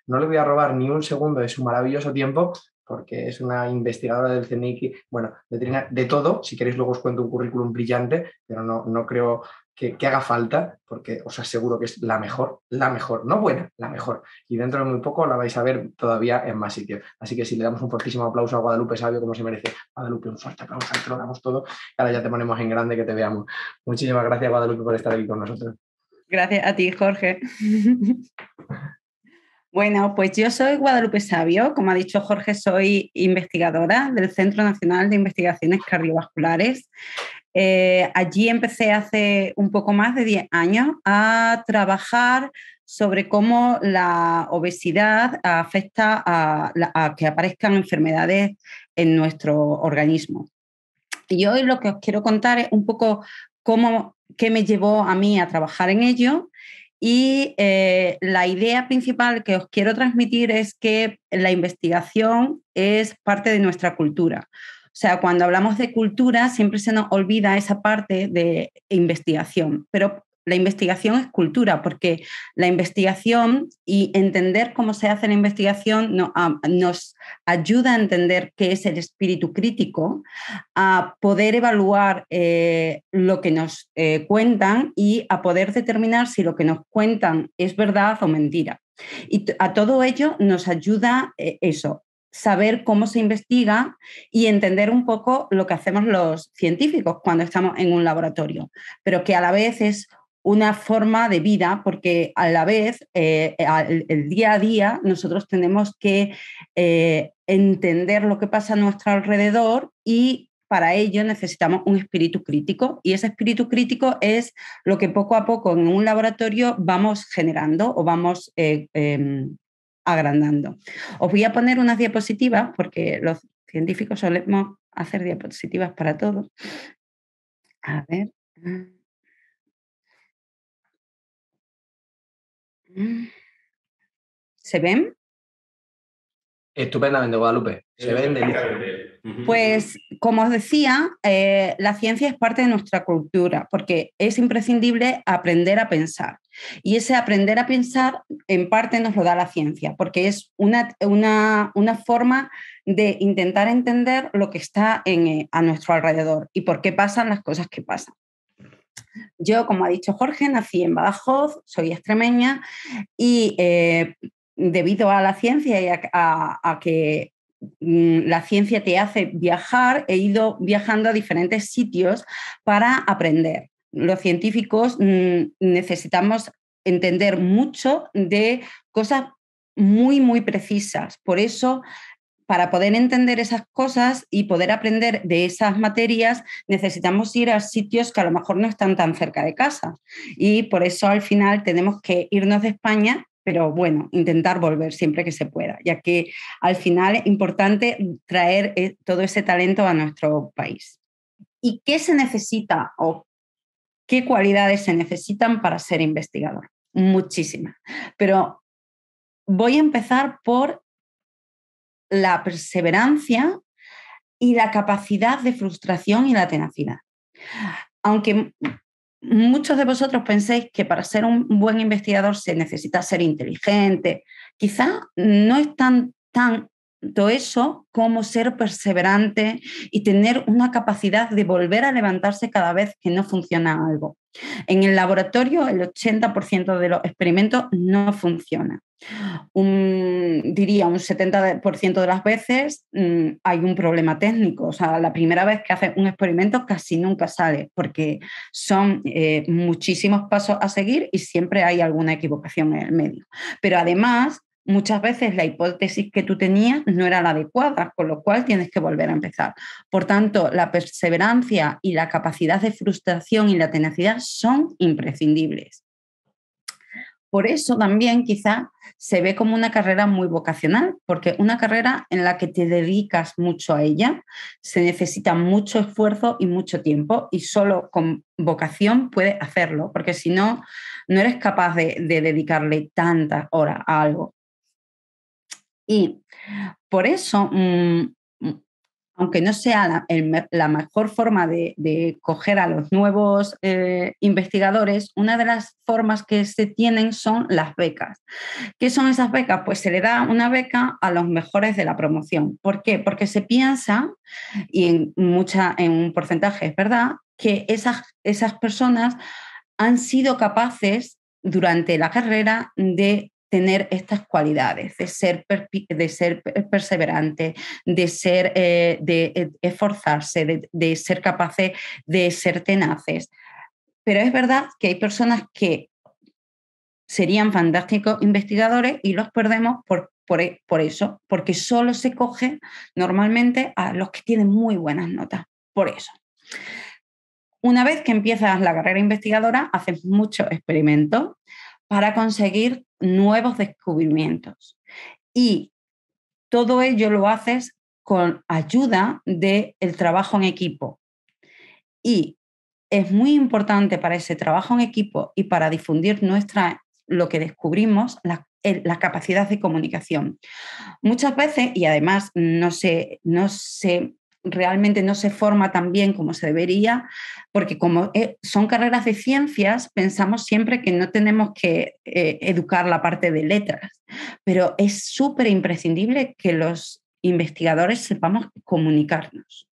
no le voy a robar ni un segundo de su maravilloso tiempo porque es una investigadora del CNIC, bueno, de todo. Si queréis luego os cuento un currículum brillante, pero no creo que haga falta, porque os aseguro que es la mejor, no buena, la mejor. Y dentro de muy poco la vais a ver todavía en más sitios. Así que si le damos un fortísimo aplauso a Guadalupe Sabio, como se merece, Guadalupe, un fuerte aplauso, te lo damos todo. Ahora ya te ponemos en grande que te veamos. Muchísimas gracias, Guadalupe, por estar aquí con nosotros. Gracias a ti, Jorge. Bueno, pues yo soy Guadalupe Sabio, como ha dicho Jorge, soy investigadora del Centro Nacional de Investigaciones Cardiovasculares. Allí empecé hace un poco más de 10 años a trabajar sobre cómo la obesidad afecta a que aparezcan enfermedades en nuestro organismo. Y hoy lo que os quiero contar es un poco qué me llevó a mí a trabajar en ello. Y la idea principal que os quiero transmitir es que la investigación es parte de nuestra cultura. O sea, cuando hablamos de cultura siempre se nos olvida esa parte de investigación, pero la investigación es cultura, porque la investigación y entender cómo se hace la investigación nos ayuda a entender qué es el espíritu crítico, a poder evaluar lo que nos cuentan y a poder determinar si lo que nos cuentan es verdad o mentira. Y a todo ello nos ayuda eso, saber cómo se investiga y entender un poco lo que hacemos los científicos cuando estamos en un laboratorio, pero que a la vez es una forma de vida, porque a la vez, el día a día, nosotros tenemos que entender lo que pasa a nuestro alrededor y para ello necesitamos un espíritu crítico, y ese espíritu crítico es lo que poco a poco en un laboratorio vamos generando o vamos agrandando. Os voy a poner unas diapositivas porque los científicos solemos hacer diapositivas para todo. A ver. ¿Se ven? Estupendamente, Guadalupe. Se ven Perfectamente. Pues, como os decía, la ciencia es parte de nuestra cultura porque es imprescindible aprender a pensar. Y ese aprender a pensar, en parte, nos lo da la ciencia, porque es una forma de intentar entender lo que está a nuestro alrededor y por qué pasan las cosas que pasan. Yo, como ha dicho Jorge, nací en Badajoz, soy extremeña y debido a la ciencia y a que la ciencia te hace viajar, he ido viajando a diferentes sitios para aprender. Los científicos necesitamos entender mucho de cosas muy, muy precisas. Por eso, para poder entender esas cosas y poder aprender de esas materias, necesitamos ir a sitios que a lo mejor no están tan cerca de casa. Y por eso al final tenemos que irnos de España, pero bueno, intentar volver siempre que se pueda, ya que al final es importante traer todo ese talento a nuestro país. ¿Y qué se necesita o qué cualidades se necesitan para ser investigador? Muchísimas. Pero voy a empezar por la perseverancia y la capacidad de frustración y la tenacidad. Aunque muchos de vosotros penséis que para ser un buen investigador se necesita ser inteligente, quizá no es tanto eso como ser perseverante y tener una capacidad de volver a levantarse cada vez que no funciona algo. En el laboratorio, el 80% de los experimentos no funcionan. Diría un 70% de las veces hay un problema técnico. O sea, la primera vez que haces un experimento casi nunca sale porque son muchísimos pasos a seguir y siempre hay alguna equivocación en el medio. Pero además, muchas veces la hipótesis que tú tenías no era la adecuada, con lo cual tienes que volver a empezar. Por tanto, la perseverancia y la capacidad de frustración y la tenacidad son imprescindibles. Por eso también quizá se ve como una carrera muy vocacional, porque una carrera en la que te dedicas mucho a ella, se necesita mucho esfuerzo y mucho tiempo, y solo con vocación puedes hacerlo, porque si no, no eres capaz de dedicarle tantas horas a algo. Y por eso aunque no sea la mejor forma de coger a los nuevos investigadores, una de las formas que se tienen son las becas. ¿Qué son esas becas? Pues se le da una beca a los mejores de la promoción. ¿Por qué? Porque se piensa, y en un porcentaje es verdad, que esas personas han sido capaces durante la carrera de tener estas cualidades, de ser perseverante, de esforzarse, de ser capaces de ser tenaces. Pero es verdad que hay personas que serían fantásticos investigadores y los perdemos por eso, porque solo se coge normalmente a los que tienen muy buenas notas. Por eso. Una vez que empiezas la carrera investigadora, haces muchos experimentos para conseguir nuevos descubrimientos. Y todo ello lo haces con ayuda del trabajo en equipo. Y es muy importante para ese trabajo en equipo y para difundir lo que descubrimos, la capacidad de comunicación. Muchas veces, y además realmente no se forma tan bien como se debería, porque como son carreras de ciencias, pensamos siempre que no tenemos que educar la parte de letras, pero es súper imprescindible que los investigadores sepamos comunicarnos,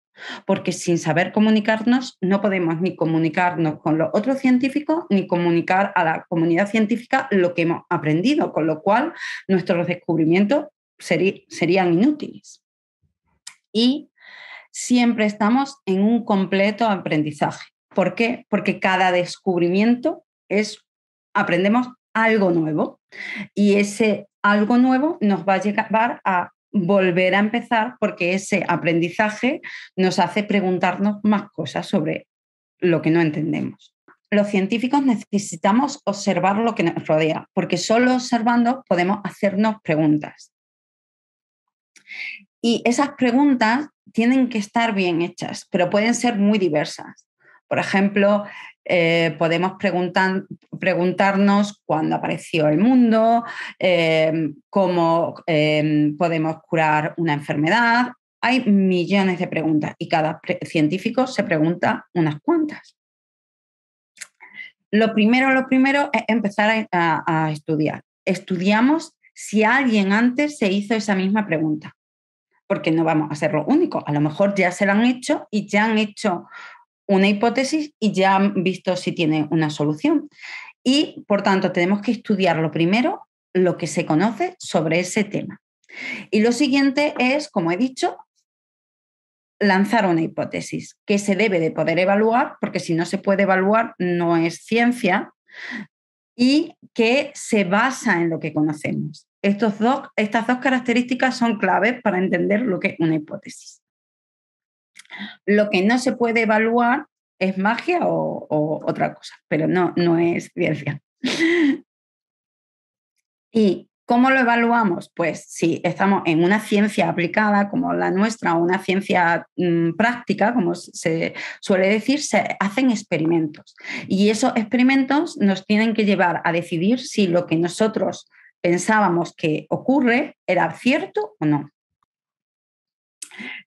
porque sin saber comunicarnos no podemos ni comunicarnos con los otros científicos ni comunicar a la comunidad científica lo que hemos aprendido, con lo cual nuestros descubrimientos serían inútiles. Y siempre estamos en un completo aprendizaje. ¿Por qué? Porque cada descubrimiento aprendemos algo nuevo y ese algo nuevo nos va a llevar a volver a empezar porque ese aprendizaje nos hace preguntarnos más cosas sobre lo que no entendemos. Los científicos necesitamos observar lo que nos rodea, porque solo observando podemos hacernos preguntas. Y esas preguntas tienen que estar bien hechas, pero pueden ser muy diversas. Por ejemplo, podemos preguntarnos cuándo apareció el mundo, cómo podemos curar una enfermedad. Hay millones de preguntas y cada científico se pregunta unas cuantas. Lo primero es empezar a estudiar. Estudiamos si alguien antes se hizo esa misma pregunta, porque no vamos a ser los únicos. A lo mejor ya se la han hecho y ya han hecho una hipótesis y ya han visto si tiene una solución. Y, por tanto, tenemos que estudiar lo primero, lo que se conoce sobre ese tema. Y lo siguiente es, como he dicho, lanzar una hipótesis que se debe de poder evaluar, porque si no se puede evaluar no es ciencia, y que se basa en lo que conocemos. Estas dos características son claves para entender lo que es una hipótesis. Lo que no se puede evaluar es magia o otra cosa, pero no es ciencia. ¿Y cómo lo evaluamos? Pues si estamos en una ciencia aplicada como la nuestra o una ciencia práctica, como se suele decir, se hacen experimentos. Y esos experimentos nos tienen que llevar a decidir si lo que nosotros pensábamos que ocurre era cierto o no.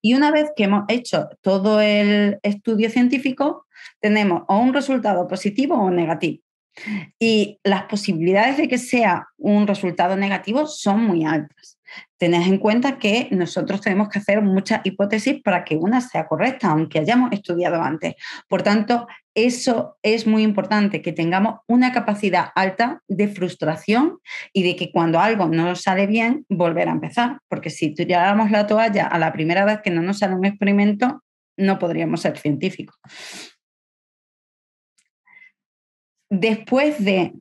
Y una vez que hemos hecho todo el estudio científico, tenemos o un resultado positivo o negativo. Y las posibilidades de que sea un resultado negativo son muy altas. Tened en cuenta que nosotros tenemos que hacer muchas hipótesis para que una sea correcta, aunque hayamos estudiado antes. Por tanto, eso es muy importante, que tengamos una capacidad alta de frustración y de que cuando algo no nos sale bien, volver a empezar. Porque si tiráramos la toalla a la primera vez que no nos sale un experimento, no podríamos ser científicos. Después de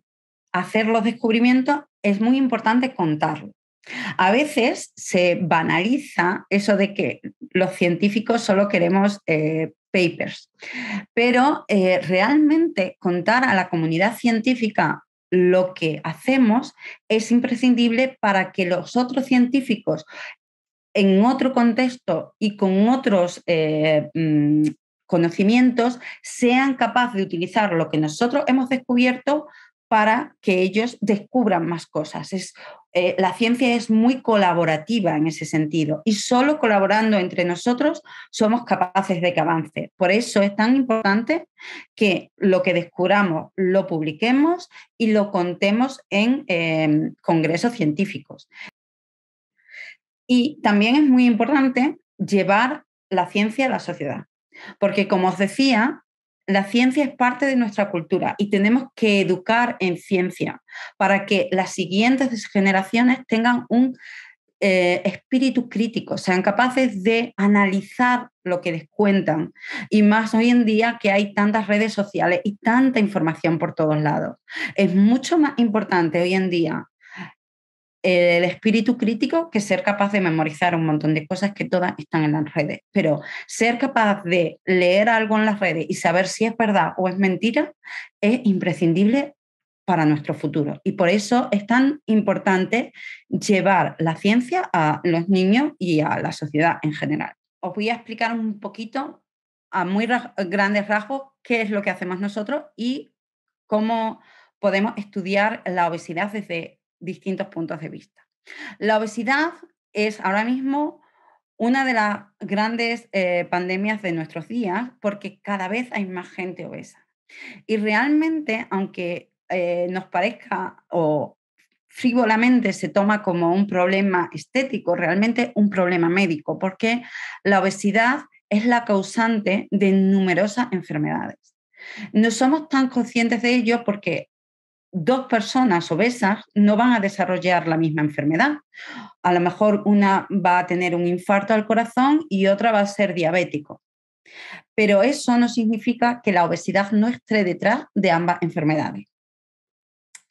hacer los descubrimientos, es muy importante contarlo. A veces se banaliza eso de que los científicos solo queremos papers, pero realmente contar a la comunidad científica lo que hacemos es imprescindible para que los otros científicos en otro contexto y con otros conocimientos sean capaces de utilizar lo que nosotros hemos descubierto para que ellos descubran más cosas. La ciencia es muy colaborativa en ese sentido y solo colaborando entre nosotros somos capaces de que avance. Por eso es tan importante que lo que descubramos lo publiquemos y lo contemos en congresos científicos. Y también es muy importante llevar la ciencia a la sociedad, porque como os decía, la ciencia es parte de nuestra cultura y tenemos que educar en ciencia para que las siguientes generaciones tengan un espíritu crítico, sean capaces de analizar lo que les cuentan. Y más hoy en día que hay tantas redes sociales y tanta información por todos lados. Es mucho más importante hoy en día el espíritu crítico que ser capaz de memorizar un montón de cosas que todas están en las redes. Pero ser capaz de leer algo en las redes y saber si es verdad o es mentira es imprescindible para nuestro futuro. Y por eso es tan importante llevar la ciencia a los niños y a la sociedad en general. Os voy a explicar un poquito a muy grandes rasgos qué es lo que hacemos nosotros y cómo podemos estudiar la obesidad desde distintos puntos de vista. La obesidad es ahora mismo una de las grandes pandemias de nuestros días porque cada vez hay más gente obesa. Y realmente, aunque nos parezca o frívolamente se toma como un problema estético, realmente un problema médico, porque la obesidad es la causante de numerosas enfermedades. No somos tan conscientes de ello porque dos personas obesas no van a desarrollar la misma enfermedad. A lo mejor una va a tener un infarto al corazón y otra va a ser diabético. Pero eso no significa que la obesidad no esté detrás de ambas enfermedades.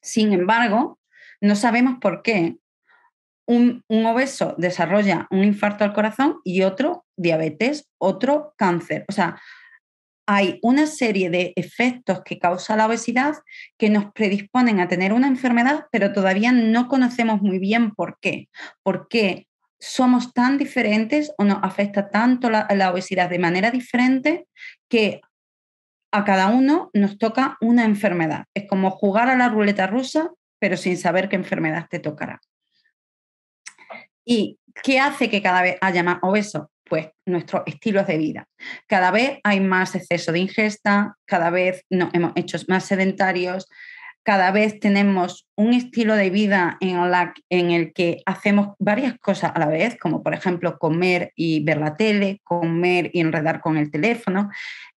Sin embargo, no sabemos por qué un obeso desarrolla un infarto al corazón y otro diabetes, otro cáncer. O sea, hay una serie de efectos que causa la obesidad que nos predisponen a tener una enfermedad, pero todavía no conocemos muy bien por qué. ¿Por qué somos tan diferentes o nos afecta tanto la obesidad de manera diferente que a cada uno nos toca una enfermedad? Es como jugar a la ruleta rusa, pero sin saber qué enfermedad te tocará. ¿Y qué hace que cada vez haya más obesos? Pues nuestros estilos de vida. Cada vez hay más exceso de ingesta, cada vez nos hemos hecho más sedentarios, cada vez tenemos un estilo de vida en el que hacemos varias cosas a la vez, como por ejemplo comer y ver la tele, comer y enredar con el teléfono.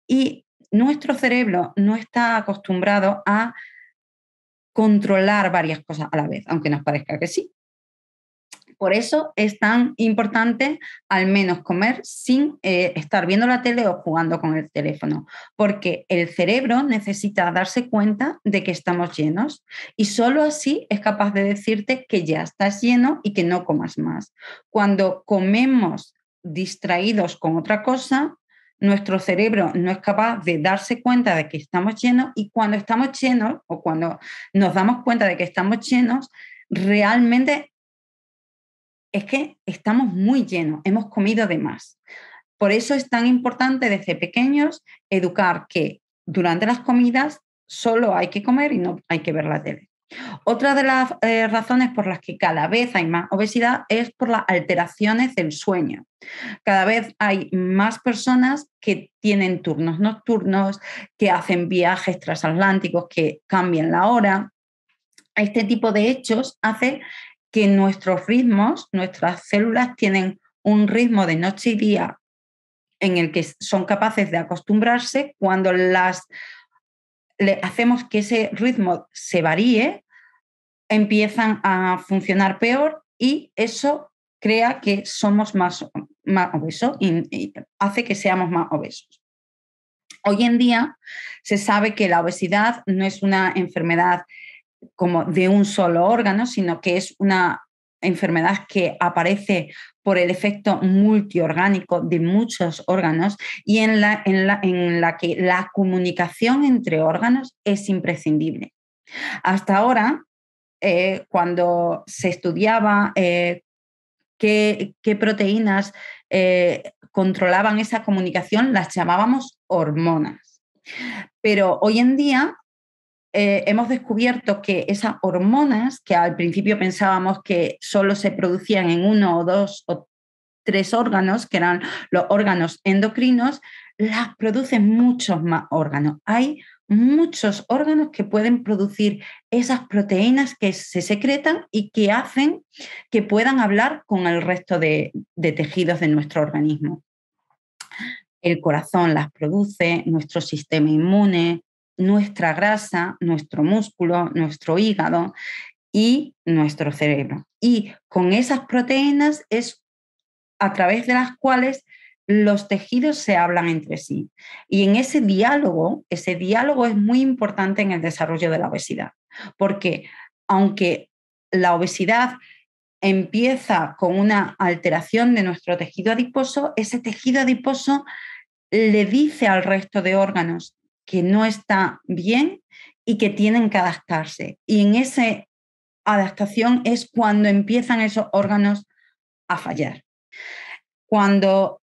Y nuestro cerebro no está acostumbrado a controlar varias cosas a la vez, aunque nos parezca que sí. Por eso es tan importante al menos comer sin estar viendo la tele o jugando con el teléfono, porque el cerebro necesita darse cuenta de que estamos llenos y solo así es capaz de decirte que ya estás lleno y que no comas más. Cuando comemos distraídos con otra cosa, nuestro cerebro no es capaz de darse cuenta de que estamos llenos y cuando estamos llenos o cuando nos damos cuenta de que estamos llenos, realmente es que estamos muy llenos, hemos comido de más. Por eso es tan importante desde pequeños educar que durante las comidas solo hay que comer y no hay que ver la tele. Otra de las razones por las que cada vez hay más obesidad es por las alteraciones del sueño. Cada vez hay más personas que tienen turnos nocturnos, que hacen viajes transatlánticos, que cambian la hora. Este tipo de hechos hace que nuestros ritmos, nuestras células tienen un ritmo de noche y día en el que son capaces de acostumbrarse. Cuando le hacemos que ese ritmo se varíe, empiezan a funcionar peor y eso crea que somos más obesos y hace que seamos más obesos. Hoy en día se sabe que la obesidad no es una enfermedad como de un solo órgano, sino que es una enfermedad que aparece por el efecto multiorgánico de muchos órganos y en la que la comunicación entre órganos es imprescindible. Hasta ahora, cuando se estudiaba qué proteínas controlaban esa comunicación, las llamábamos hormonas. Pero hoy en día hemos descubierto que esas hormonas, que al principio pensábamos que solo se producían en 1 o 2 o 3 órganos, que eran los órganos endocrinos, las producen muchos más órganos. Hay muchos órganos que pueden producir esas proteínas que se secretan y que hacen que puedan hablar con el resto de tejidos de nuestro organismo. El corazón las produce, nuestro sistema inmune, nuestra grasa, nuestro músculo, nuestro hígado y nuestro cerebro. Y con esas proteínas es a través de las cuales los tejidos se hablan entre sí. Y en ese diálogo es muy importante en el desarrollo de la obesidad, porque aunque la obesidad empieza con una alteración de nuestro tejido adiposo, ese tejido adiposo le dice al resto de órganos que no está bien y que tienen que adaptarse. Y en esa adaptación es cuando empiezan esos órganos a fallar. Cuando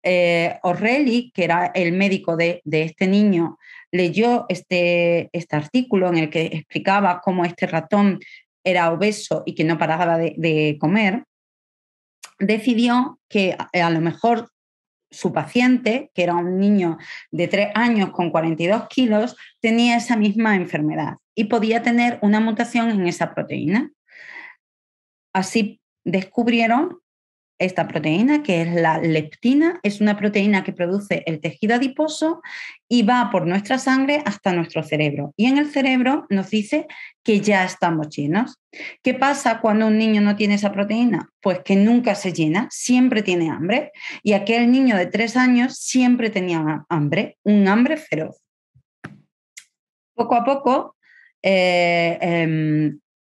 O'Reilly, que era el médico de este niño, leyó este artículo en el que explicaba cómo este ratón era obeso y que no paraba de comer, decidió que a lo mejor su paciente, que era un niño de 3 años con 42 kilos, tenía esa misma enfermedad y podía tener una mutación en esa proteína. Así descubrieron esta proteína, que es la leptina. Es una proteína que produce el tejido adiposo y va por nuestra sangre hasta nuestro cerebro. Y en el cerebro nos dice que ya estamos llenos. ¿Qué pasa cuando un niño no tiene esa proteína? Pues que nunca se llena, siempre tiene hambre. Y aquel niño de 3 años siempre tenía hambre, un hambre feroz. Poco a poco,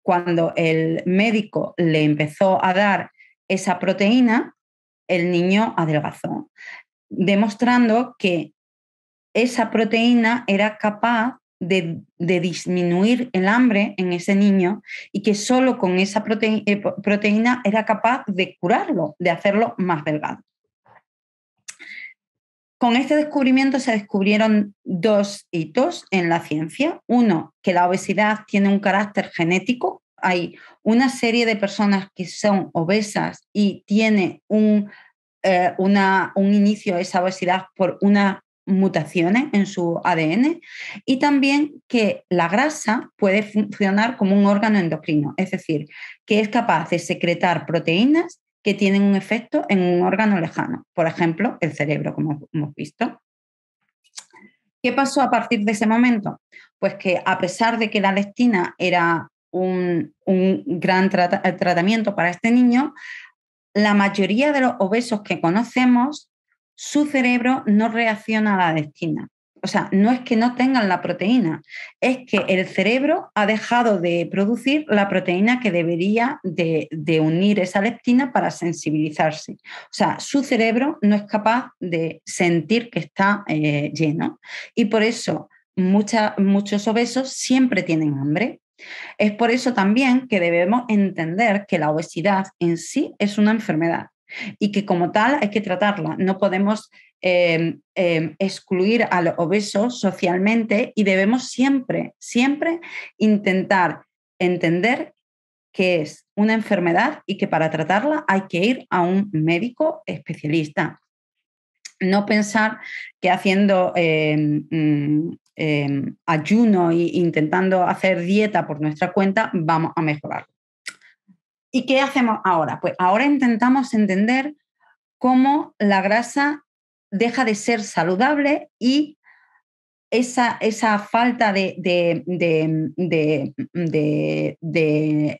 cuando el médico le empezó a dar esa proteína, el niño adelgazó, demostrando que esa proteína era capaz de disminuir el hambre en ese niño y que solo con esa proteína era capaz de curarlo, de hacerlo más delgado. Con este descubrimiento se descubrieron 2 hitos en la ciencia. Uno, que la obesidad tiene un carácter genético. Hay una serie de personas que son obesas y tiene un inicio a esa obesidad por unas mutaciones en su ADN, y también que la grasa puede funcionar como un órgano endocrino, es decir, que es capaz de secretar proteínas que tienen un efecto en un órgano lejano, por ejemplo, el cerebro, como hemos visto. ¿Qué pasó a partir de ese momento? Pues que a pesar de que la leptina era un gran tratamiento para este niño, la mayoría de los obesos que conocemos, su cerebro no reacciona a la leptina. O sea, no es que no tengan la proteína, es que el cerebro ha dejado de producir la proteína que debería de unir esa leptina para sensibilizarse. O sea, su cerebro no es capaz de sentir que está lleno. Y por eso muchos obesos siempre tienen hambre. Es por eso también que debemos entender que la obesidad en sí es una enfermedad y que como tal hay que tratarla. No podemos excluir a los obesos socialmente y debemos siempre intentar entender que es una enfermedad y que para tratarla hay que ir a un médico especialista. No pensar que haciendo ayuno e intentando hacer dieta por nuestra cuenta vamos a mejorar. ¿Y qué hacemos ahora? Pues ahora intentamos entender cómo la grasa deja de ser saludable y esa falta de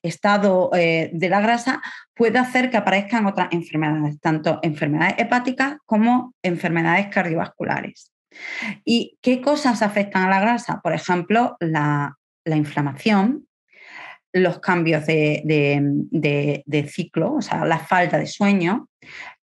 estado de la grasa puede hacer que aparezcan otras enfermedades, tanto enfermedades hepáticas como enfermedades cardiovasculares. ¿Y qué cosas afectan a la grasa? Por ejemplo, la inflamación, los cambios de ciclo, o sea, la falta de sueño,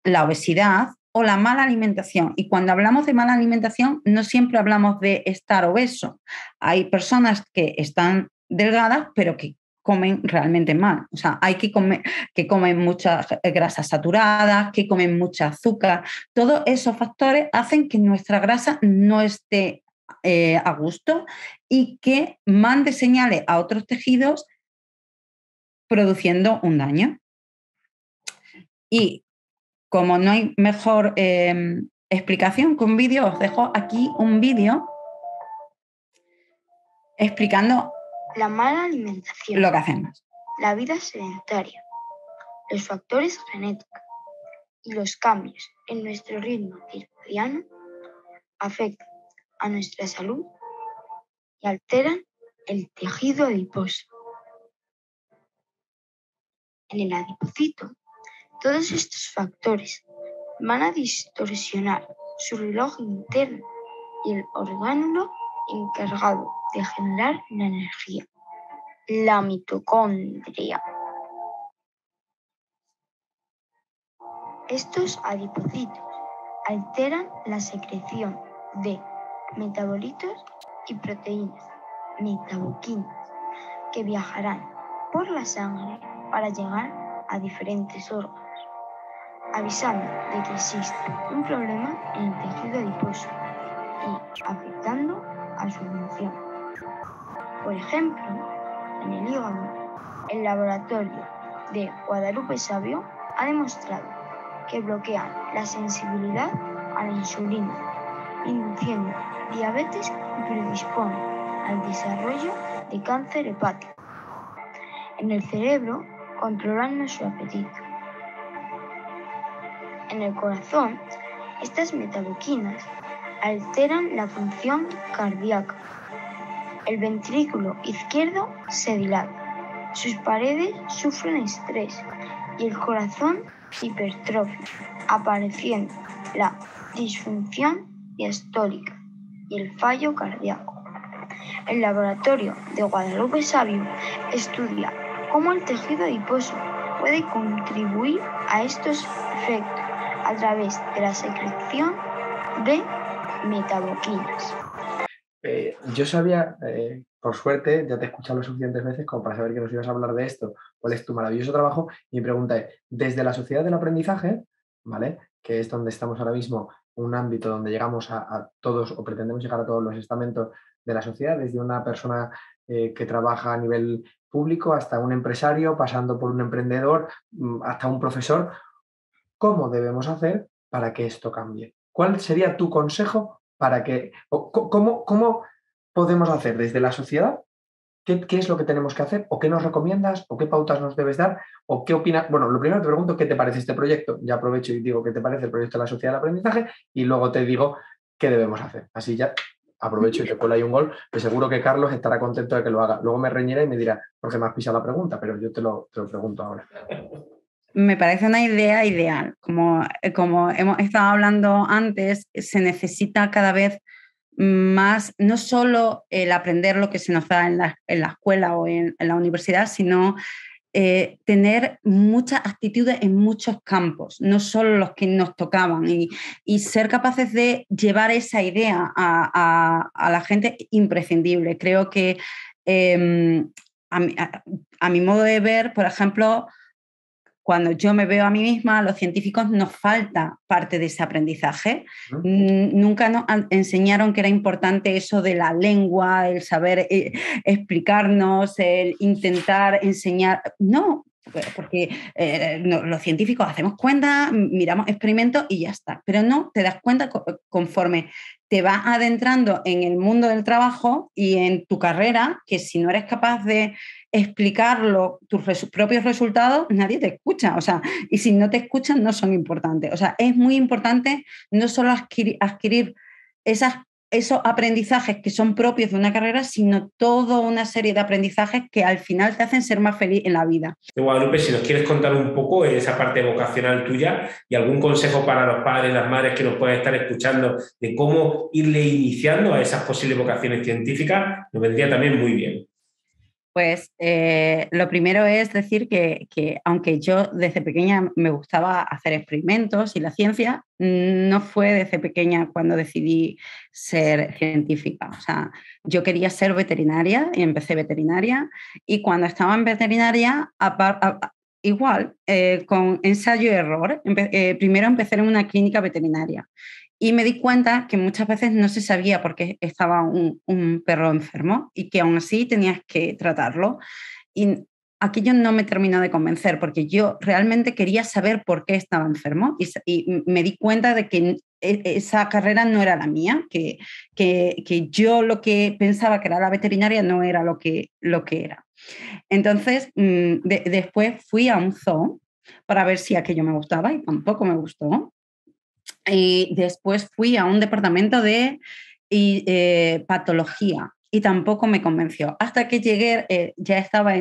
la obesidad o la mala alimentación. Y cuando hablamos de mala alimentación, no siempre hablamos de estar obeso. Hay personas que están delgadas, pero que comen realmente mal. O sea, hay que comen muchas grasas saturadas, que comen mucha azúcar. Todos esos factores hacen que nuestra grasa no esté a gusto y que mande señales a otros tejidos produciendo un daño. Y como no hay mejor explicación que un vídeo, os dejo aquí un vídeo explicando la mala alimentación, lo que hacemos. la vida sedentaria, los factores genéticos y los cambios en nuestro ritmo circadiano afectan a nuestra salud y alteran el tejido adiposo. En el adipocito, todos estos factores van a distorsionar su reloj interno y el orgánulo encargado de generar la energía, la mitocondria. Estos adipocitos alteran la secreción de metabolitos y proteínas, metaboquinas, que viajarán por la sangre para llegar a diferentes órganos, avisando de que existe un problema en el tejido adiposo y afectando a su función. Por ejemplo, en el hígado, el laboratorio de Guadalupe Sabio ha demostrado que bloquean la sensibilidad a la insulina, induciendo diabetes y predisponen al desarrollo de cáncer hepático. En el cerebro, controlan nuestro apetito. En el corazón, estas metaboquinas alteran la función cardíaca. El ventrículo izquierdo se dilata, sus paredes sufren estrés y el corazón hipertrofia, apareciendo la disfunción diastólica y el fallo cardíaco. El laboratorio de Guadalupe Sabio estudia cómo el tejido adiposo puede contribuir a estos efectos a través de la secreción de metaboquinas. Yo sabía, por suerte, ya te he escuchado lo suficientes veces como para saber que nos ibas a hablar de esto, cuál es tu maravilloso trabajo. Y mi pregunta es, desde la sociedad del aprendizaje, ¿vale?, que es donde estamos ahora mismo, un ámbito donde llegamos a todos o pretendemos llegar a todos los estamentos de la sociedad, desde una persona que trabaja a nivel público hasta un empresario, pasando por un emprendedor, hasta un profesor, ¿cómo debemos hacer para que esto cambie? ¿Cuál sería tu consejo para que, cómo podemos hacer desde la sociedad? ¿Qué es lo que tenemos que hacer? ¿O qué nos recomiendas? ¿O qué pautas nos debes dar? ¿O qué opinas? Bueno, lo primero te pregunto qué te parece este proyecto. Ya aprovecho y digo qué te parece el proyecto de la sociedad del aprendizaje y luego te digo qué debemos hacer. Así ya aprovecho y te cuelo ahí un gol, pero seguro que Carlos estará contento de que lo haga. Luego me reñirá y me dirá, ¿por qué me has pisado la pregunta? Pero yo te lo pregunto ahora. Me parece una idea ideal. Como hemos estado hablando antes, se necesita cada vez más, no solo el aprender lo que se nos da en la escuela o en la universidad, sino tener muchas actitudes en muchos campos, no solo los que nos tocaban, y ser capaces de llevar esa idea a la gente imprescindible. Creo que a mi modo de ver, por ejemplo, cuando yo me veo a mí misma, a los científicos nos falta parte de ese aprendizaje. Nunca nos enseñaron que era importante eso de la lengua, el saber explicarnos, el intentar enseñar. No, porque los científicos hacemos cuentas, miramos experimentos y ya está. Pero no, te das cuenta conforme te vas adentrando en el mundo del trabajo y en tu carrera, que si no eres capaz de explicarlo, tus propios resultados, nadie te escucha. O sea, y si no te escuchan, no son importantes. O sea, es muy importante no solo adquirir esos aprendizajes que son propios de una carrera, sino toda una serie de aprendizajes que al final te hacen ser más feliz en la vida. Guadalupe, si nos quieres contar un poco esa parte vocacional tuya y algún consejo para los padres y las madres que nos pueden estar escuchando de cómo irle iniciando a esas posibles vocaciones científicas, nos vendría también muy bien. Pues lo primero es decir que aunque yo desde pequeña me gustaba hacer experimentos y la ciencia, no fue desde pequeña cuando decidí ser científica. O sea, yo quería ser veterinaria y empecé veterinaria, y cuando estaba en veterinaria, igual, con ensayo y error, primero empecé en una clínica veterinaria Y me di cuenta que muchas veces no se sabía por qué estaba un perro enfermo y que aún así tenías que tratarlo. Y aquello no me terminó de convencer porque yo realmente quería saber por qué estaba enfermo y me di cuenta de que esa carrera no era la mía, que yo lo que pensaba que era la veterinaria no era lo que era. Entonces, después fui a un zoo para ver si aquello me gustaba y tampoco me gustó. Y después fui a un departamento de patología y tampoco me convenció. Hasta que llegué, ya estaba,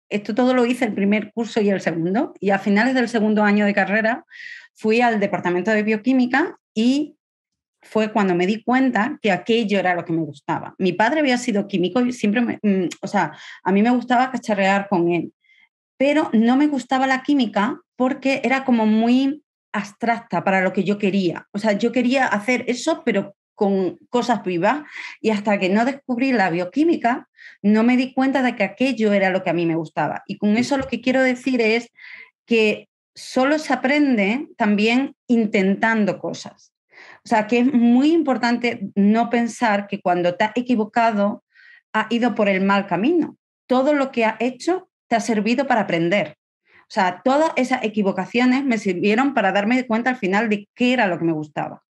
esto todo lo hice el primer curso y el segundo, y a finales del segundo año de carrera fui al departamento de bioquímica y fue cuando me di cuenta que aquello era lo que me gustaba. Mi padre había sido químico y siempre o sea, a mí me gustaba cacharrear con él, pero no me gustaba la química porque era como muy abstracta para lo que yo quería. O sea, yo quería hacer eso, pero con cosas vivas, y hasta que no descubrí la bioquímica, no me di cuenta de que aquello era lo que a mí me gustaba. Y con eso lo que quiero decir es que solo se aprende también intentando cosas. O sea, que es muy importante no pensar que cuando te has equivocado, has ido por el mal camino. Todo lo que has hecho te ha servido para aprender. O sea, todas esas equivocaciones me sirvieron para darme cuenta al final de qué era lo que me gustaba.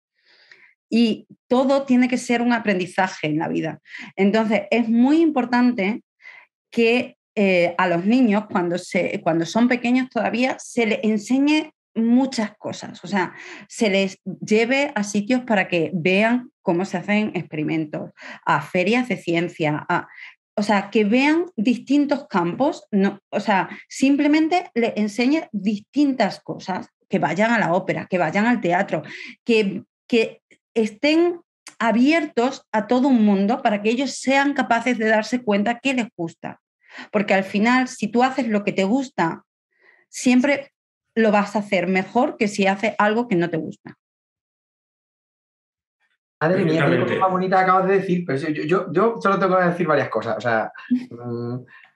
Y todo tiene que ser un aprendizaje en la vida. Entonces, es muy importante que a los niños, cuando son pequeños todavía, se les enseñe muchas cosas. O sea, se les lleve a sitios para que vean cómo se hacen experimentos, a ferias de ciencia, o sea, que vean distintos campos, no, o sea, simplemente les enseñe distintas cosas, que vayan a la ópera, que vayan al teatro, que estén abiertos a todo un mundo para que ellos sean capaces de darse cuenta qué les gusta. Porque al final, si tú haces lo que te gusta, siempre lo vas a hacer mejor que si haces algo que no te gusta. Madre mía, qué cosa más bonita acabas de decir, pero yo solo tengo que decir varias cosas. O sea,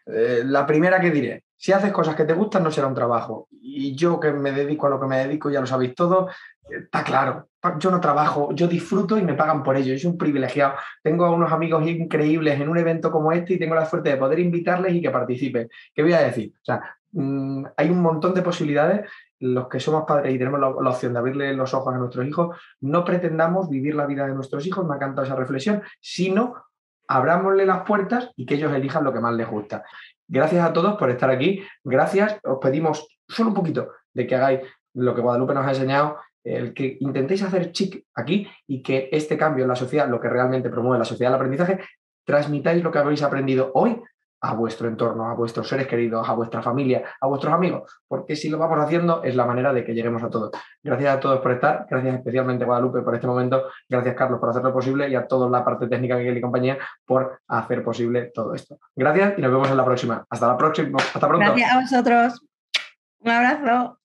la primera que diré, si haces cosas que te gustan no será un trabajo. Y yo que me dedico a lo que me dedico, ya lo sabéis todo, está claro. Yo no trabajo, yo disfruto y me pagan por ello. Yo soy un privilegiado. Tengo a unos amigos increíbles en un evento como este y tengo la suerte de poder invitarles y que participen. ¿Qué voy a decir? O sea, hay un montón de posibilidades. Los que somos padres y tenemos la opción de abrirle los ojos a nuestros hijos, no pretendamos vivir la vida de nuestros hijos, me ha encantado esa reflexión, sino abrámosle las puertas y que ellos elijan lo que más les gusta. Gracias a todos por estar aquí. Gracias. Os pedimos solo un poquito de que hagáis lo que Guadalupe nos ha enseñado, el que intentéis hacer chic aquí y que este cambio en la sociedad, lo que realmente promueve la sociedad del aprendizaje, transmitáis lo que habéis aprendido hoy a vuestro entorno, a vuestros seres queridos, a vuestra familia, a vuestros amigos, porque si lo vamos haciendo es la manera de que lleguemos a todos. Gracias a todos por estar, gracias especialmente a Guadalupe por este momento, gracias Carlos por hacerlo posible y a toda la parte técnica de Miguel y compañía por hacer posible todo esto. Gracias y nos vemos en la próxima. Hasta la próxima. Hasta pronto. Gracias a vosotros. Un abrazo.